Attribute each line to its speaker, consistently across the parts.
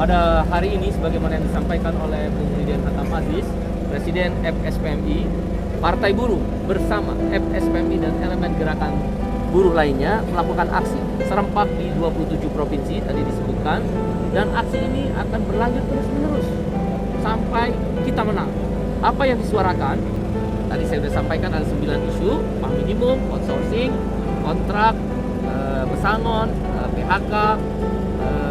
Speaker 1: Pada hari ini, sebagaimana yang disampaikan oleh Bung Riden Hatam Aziz, Presiden FSPMI, Partai Buruh bersama FSPMI dan elemen gerakan buruh lainnya melakukan aksi serempak di 27 provinsi tadi disebutkan, dan aksi ini akan berlanjut terus-menerus sampai kita menang. Apa yang disuarakan? Tadi saya sudah sampaikan ada 9 isu: upah minimum, outsourcing, kontrak, pesangon, PHK,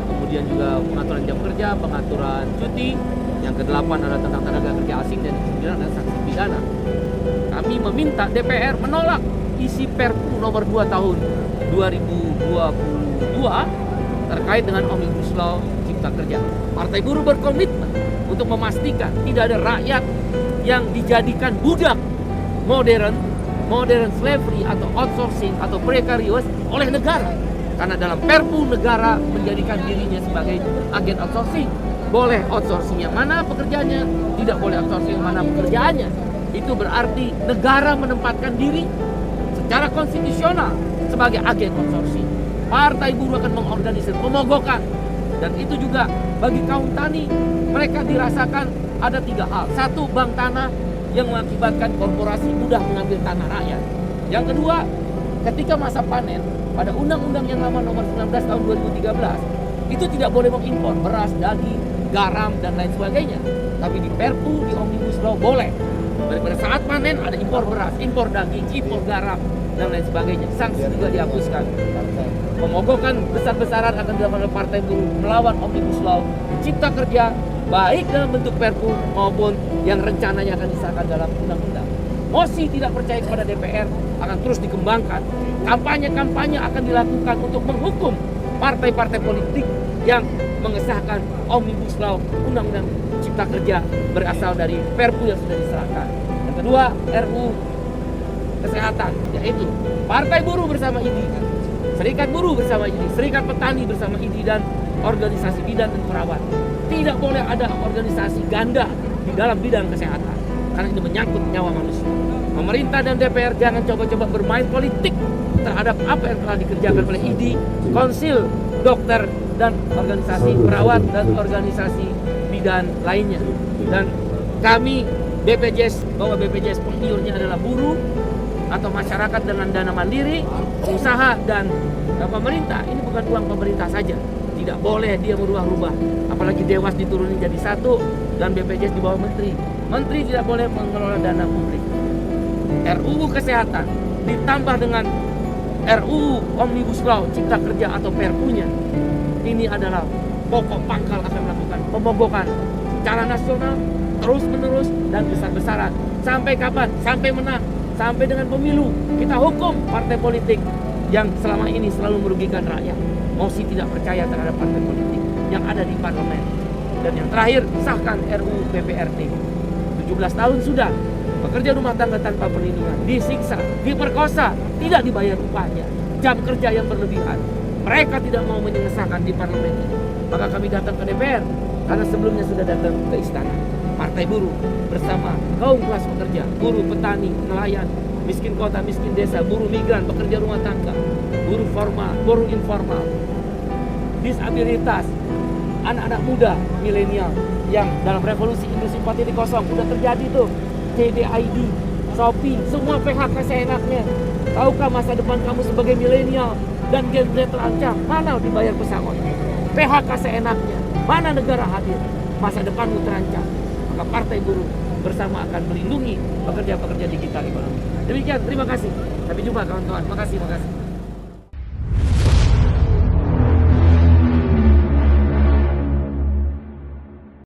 Speaker 1: kemudian juga pengaturan jam kerja, pengaturan cuti. Yang ke-8 adalah tentang tenaga kerja asing, dan yang ke-9 adalah sanksi pidana. Kami meminta DPR menolak isi Perpu nomor 2 tahun 2022 terkait dengan Omnibus Law Cipta Kerja. Partai Buruh berkomitmen untuk memastikan tidak ada rakyat yang dijadikan budak modern slavery atau outsourcing atau precarious oleh negara. Karena dalam Perpu negara menjadikan dirinya sebagai agen outsourcing. Boleh outsourcing yang mana pekerjaannya, tidak boleh outsourcing yang mana pekerjaannya. Itu berarti negara menempatkan diri secara konstitusional sebagai agen outsourcing. Partai Buruh akan mengorganisir pemogokan, dan itu juga bagi kaum tani, mereka dirasakan ada 3 hal. 1, bank tanah yang mengakibatkan korporasi mudah mengambil tanah rakyat. Yang kedua, ketika masa panen, pada Undang-Undang yang lama nomor 19 tahun 2013, itu tidak boleh mengimpor beras, daging, garam, dan lain sebagainya. Tapi di Perpu, di Omnibus Law boleh. Pada saat panen ada impor beras, impor daging, impor garam, dan lain sebagainya. Sanksi juga dihapuskan. Pemogokan besar-besaran akan dilakukan oleh Partai Buruh melawan Omnibus Law Cipta Kerja, baik dalam bentuk Perpu maupun yang rencananya akan disahkan dalam undang-undang. Mosi tidak percaya kepada DPR akan terus dikembangkan. Kampanye-kampanye akan dilakukan untuk menghukum partai-partai politik yang mengesahkan Omnibus Law Undang-Undang Cipta Kerja berasal dari Perpu yang sudah diserahkan. Yang kedua, RUU Kesehatan, yaitu Partai Buruh bersama IDI, Serikat Buruh bersama IDI, Serikat Petani bersama IDI, dan organisasi bidan dan perawat. Tidak boleh ada organisasi ganda di dalam bidang kesehatan, karena ini menyangkut nyawa manusia. Pemerintah dan DPR jangan coba-coba bermain politik terhadap apa yang telah dikerjakan oleh IDI, Konsil Dokter, dan organisasi perawat dan organisasi bidan lainnya. Dan kami BPJS, bahwa BPJS penggiurnya adalah buruh atau masyarakat dengan dana mandiri, pengusaha, dan pemerintah. Ini bukan uang pemerintah saja. Tidak boleh dia merubah-rubah. Apalagi Dewas diturunin jadi 1 dan BPJS di bawah menteri. Menteri tidak boleh mengelola dana publik. RUU Kesehatan ditambah dengan RUU Omnibus Law Cipta Kerja atau Perpunya. Ini adalah pokok pangkal akan melakukan pemogokan secara nasional terus-menerus dan besar-besaran. Sampai kapan? Sampai menang. Sampai dengan pemilu. Kita hukum partai politik yang selama ini selalu merugikan rakyat. Mosi tidak percaya terhadap partai politik yang ada di parlemen. Dan yang terakhir, sahkan RUU PPRT. 17 tahun sudah pekerja rumah tangga tanpa perlindungan, disiksa, diperkosa, tidak dibayar upahnya, jam kerja yang berlebihan. Mereka tidak mau mengesahkan di parlemen ini. Maka kami datang ke DPR, karena sebelumnya sudah datang ke istana. Partai Buruh bersama kaum kelas pekerja, buruh petani, nelayan, miskin kota, miskin desa, buruh migran, pekerja rumah tangga, buruh formal, buruh informal, disabilitas, anak-anak muda, milenial yang dalam revolusi industri 4.0 udah terjadi tuh. CDID, Shopee, semua PHK seenaknya. Tahukah masa depan kamu sebagai milenial dan Gen Z terancam? Mana dibayar pesangon? PHK seenaknya. Mana negara hadir? Masa depanmu terancam. Maka Partai Buruh bersama akan melindungi pekerja-pekerja digital ekonomi. Demikian, terima kasih. Sampai jumpa kawan-kawan. Makasih.